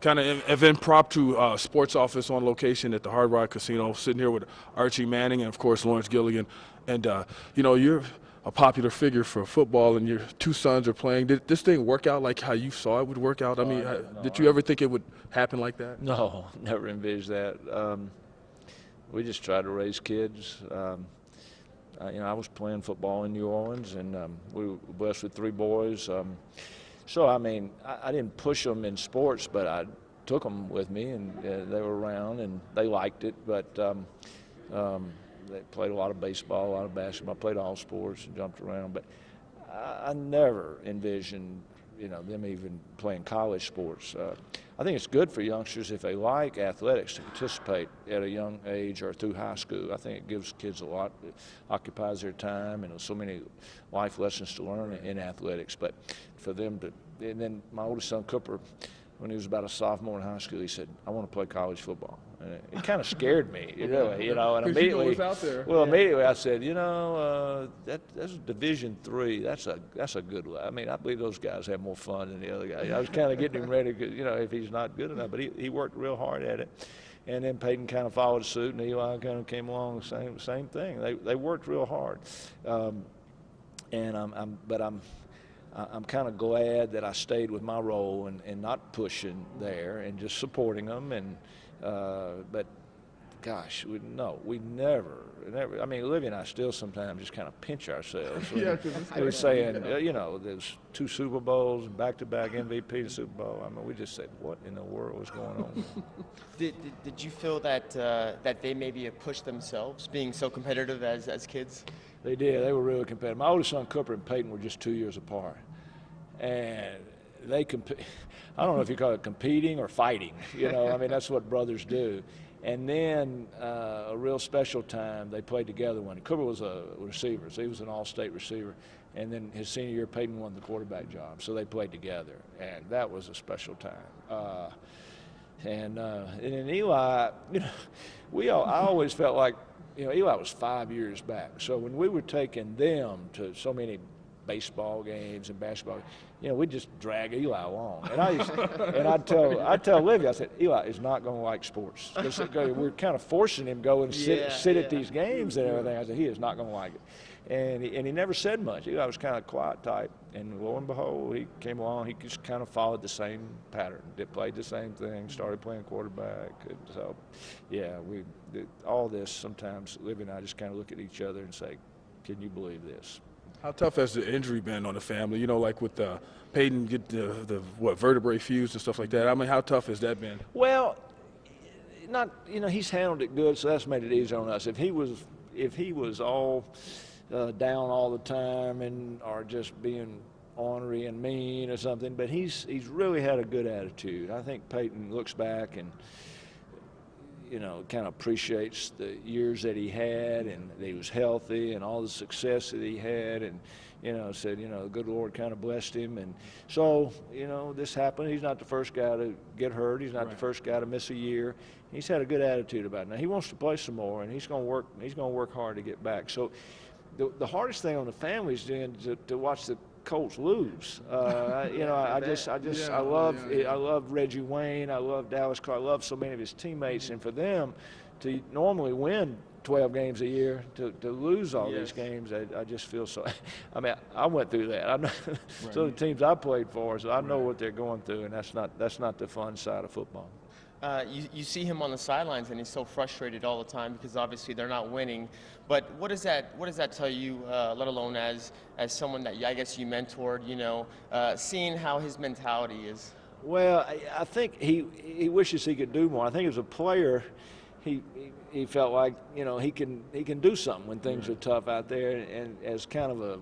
kind of impromptu sports office on location at the Hard Rock Casino, sitting here with Archie Manning and, of course, Lawrence Gilligan. And, you're a popular figure for football, and your two sons are playing. Did this thing work out like how you saw it would work out? I mean, did you ever think it would happen like that? No, never envisioned that. We just tried to raise kids. I was playing football in New Orleans, and we were blessed with 3 boys. So, I mean, I didn't push them in sports, but I took them with me, and they were around, and they liked it. But they played a lot of baseball, a lot of basketball, played all sports and jumped around. But I never envisioned, them even playing college sports. I think it's good for youngsters if they like athletics to participate at a young age or through high school. I think it gives kids a lot, it occupies their time, and there's so many life lessons to learn in athletics. But for them to, and then my oldest son, Cooper, when he was about a sophomore in high school, he said, "I want to play college football." And it kind of scared me, really, and immediately, immediately I said, that's Division III. That's a good one. I mean, I believe those guys have more fun than the other guys. I was kind of getting him ready, if he's not good enough, but he worked real hard at it. And then Peyton kind of followed suit, and Eli kind of came along, same thing. They worked real hard, I'm kind of glad that I stayed with my role and not pushing there and just supporting them. But gosh, we never. I mean, Olivia and I still sometimes just kind of pinch ourselves. We're saying, there's 2 Super Bowls and back-to-back MVP in Super Bowl. I mean, we just said, what in the world is going on? Did you feel that that they maybe have pushed themselves, being so competitive as kids? They did. They were really competitive. My oldest son, Cooper, and Peyton were just 2 years apart. And they I don't know if you call it competing or fighting. I mean, that's what brothers do. And then a real special time, they played together when Cooper was a receiver, so he was an all-state receiver. And then his senior year, Peyton won the quarterback job, so they played together. And that was a special time. And then Eli, I always felt like, Eli was 5 years back. So when we were taking them to so many baseball games and basketball, we'd just drag Eli along. And I'd tell Olivia, I said, Eli is not going to like sports. We're kind of forcing him to go and sit at these games and everything. I said, he is not going to like it. And he never said much. Eli was kind of quiet type. And lo and behold, he came along. He just kind of followed the same pattern. Played the same thing, started playing quarterback. So, all this, sometimes Olivia and I just kind of look at each other and say, can you believe this? How tough has the injury been on the family? Like with Peyton get the vertebrae fused and stuff like that. I mean, how tough has that been? Well, he's handled it good, so that's made it easier on us. If he was all down all the time or just being ornery and mean or something, but he's really had a good attitude. I think Peyton looks back and kind of appreciates the years that he had and that he was healthy and all the success that he had, and said the good Lord kind of blessed him. And so this happened. He's not the first guy to get hurt. He's not the first guy to miss a year. He's had a good attitude about it. Now he wants to play some more, and he's going to work hard to get back. So the hardest thing on the family is to watch the Colts lose. I love Reggie Wayne. I love Dallas Clark. I love so many of his teammates, and for them to normally win 12 games a year, to lose all these games, I just feel so. I mean, I went through that. I know some of the teams I played for, so I know what they're going through, and that's not the fun side of football. You see him on the sidelines, and he's so frustrated all the time because obviously they're not winning. But what does that tell you, let alone as someone that I guess you mentored, seeing how his mentality is? Well, I think he wishes he could do more. I think as a player, he felt like he can do something when things are tough out there, and as kind of a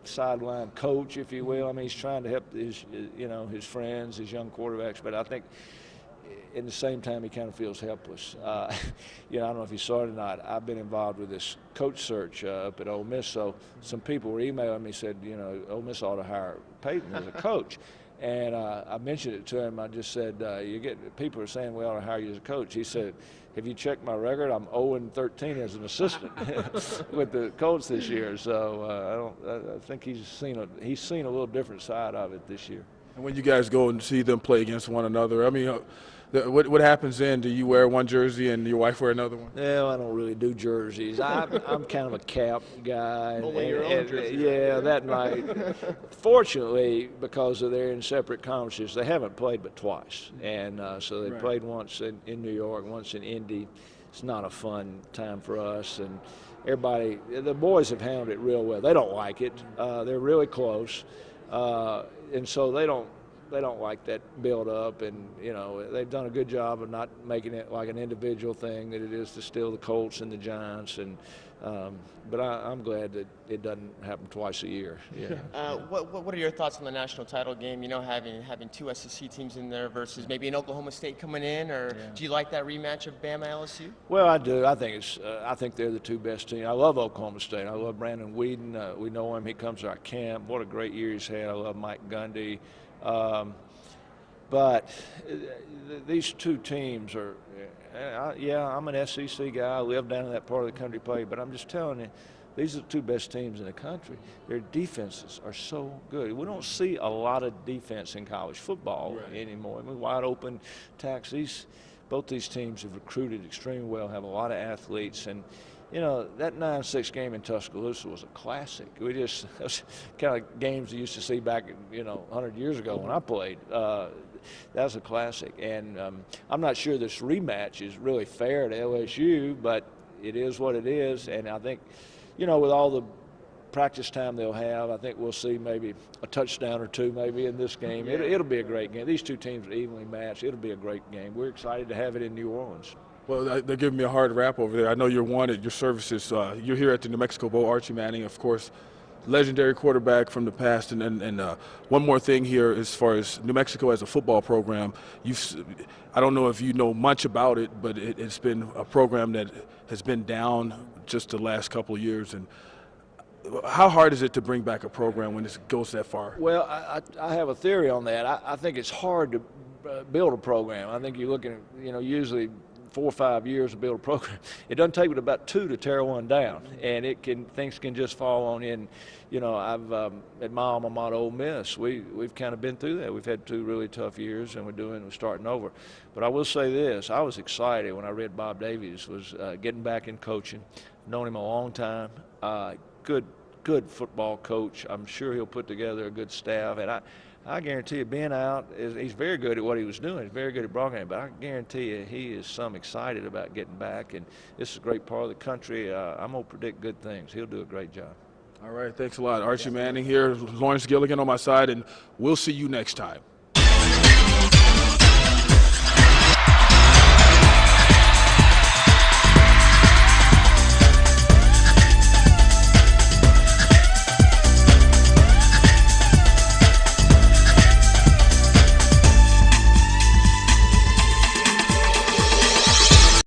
sideline coach, if you will. I mean, he's trying to help his friends, his young quarterbacks, but I think at the same time, he kind of feels helpless. I don't know if you saw it or not. I've been involved with this coach search up at Ole Miss, so some people were emailing me, said, Ole Miss ought to hire Peyton as a coach. And I mentioned it to him. I just said, people are saying we ought to hire you as a coach. He said, have you checked my record? I'm 0-13 as an assistant with the Colts this year. So I think he's seen a little different side of it this year. And when you guys go and see them play against one another, I mean, what happens then? Do you wear one jersey and your wife wear another one? No, I don't really do jerseys. I'm kind of a cap guy. Only your own jersey. Yeah, that night. Fortunately, because they're in separate conferences, they haven't played but twice. And so they played once in New York, once in Indy. It's not a fun time for us. And everybody, the boys have handled it real well. They don't like it. They're really close. And so they don't like that build up, and they've done a good job of not making it like an individual thing that it is to still the Colts and the Giants, and but I'm glad that it doesn't happen twice a year. Yeah. What are your thoughts on the national title game? Having two SEC teams in there versus maybe an Oklahoma State coming in, or do you like that rematch of Bama LSU? Well, I do. I think they're the two best teams. I love Oklahoma State. I love Brandon Whedon. We know him. He comes to our camp. What a great year he's had. I love Mike Gundy. But these two teams are, I'm an SEC guy. I live down in that part of the country play, but I'm just telling you, these are the two best teams in the country. Their defenses are so good. We don't see a lot of defense in college football anymore. I mean, wide open attacks. Both these teams have recruited extremely well, have a lot of athletes, and that 9-6 game in Tuscaloosa was a classic. That was kind of games you used to see back, 100 years ago when I played. That was a classic. And I'm not sure this rematch is really fair to LSU, but it is what it is. And I think, with all the practice time they'll have, I think we'll see maybe a touchdown or two maybe in this game. It'll be a great game. These two teams are evenly matched. It'll be a great game. We're excited to have it in New Orleans. Well, they're giving me a hard rap over there. I know you're wanted, your services. You're here at the New Mexico Bowl. Archie Manning, of course, legendary quarterback from the past. And one more thing here as far as New Mexico as a football program. I don't know if you know much about it, but it's been a program that has been down just the last couple of years. And how hard is it to bring back a program when it goes that far? Well, I have a theory on that. I think it's hard to build a program. I think you're looking at, usually 4 or 5 years to build a program. It doesn't take but about 2 to tear one down, and things can just fall on in. I've at my alma mater, Ole Miss, we've kind of been through that. We've had 2 really tough years, and we're starting over. But I will say this: I was excited when I read Bob Davies was getting back in coaching. Known him a long time. Good football coach. I'm sure he'll put together a good staff, and I guarantee you, being out, he's very good at what he was doing. He's very good at broadcasting, but I guarantee you he is excited about getting back, and this is a great part of the country. I'm going to predict good things. He'll do a great job. All right, thanks a lot. Archie Manning here, Lawrence Gilligan on my side, and we'll see you next time.